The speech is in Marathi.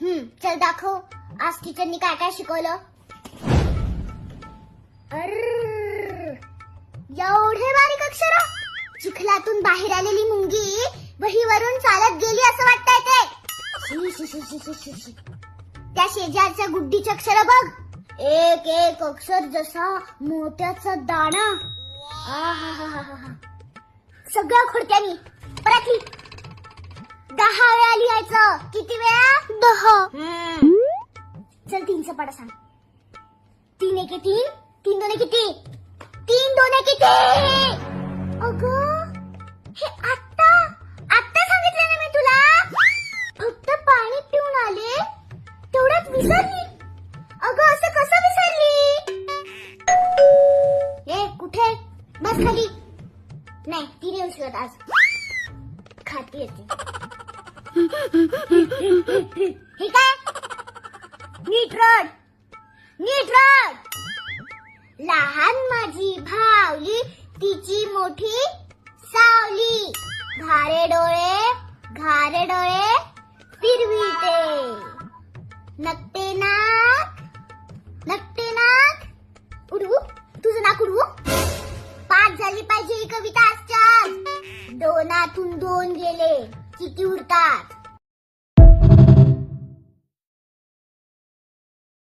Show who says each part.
Speaker 1: चल दाखव आज टीचरनी काय काय शिकवलं. एवढे बारीक अक्षर, चिखलातून बाहेर आलेली मुंगी वहीवरून चालत गेली असं वाटतंय ते. त्या शेजारच्या गुड्डीचे अक्षर बघ, एक एक अक्षर जसा मोत्याचा दाणा. सगळं खोडक्यानी परत लिह. 10 वेळा लिहायचं. किती वेळा? 10. चल 3चा पाढा सांग. 3 एके 3, 3 दोने किती? 3 दोने किती? अगं हे आत्ता सांगितलं ना मी तुला. फक्त पाणी पिऊन आले तेवढ्यात विसरली. अगं असं कसं विसरली? ए कुठे? बस खाली. नाही ती नाही उचलत आज, खाती येते. हे काय? नीट रड. लहान माझी भावली, तिची मोठी सावली. घारे डोळे फिरविते. नकटे नाक उडवू. तुझं नाक उडवू. पाठ झाली पाहिजे ही कविता आजच्या. 2तून 2 गेले, किती उरतात?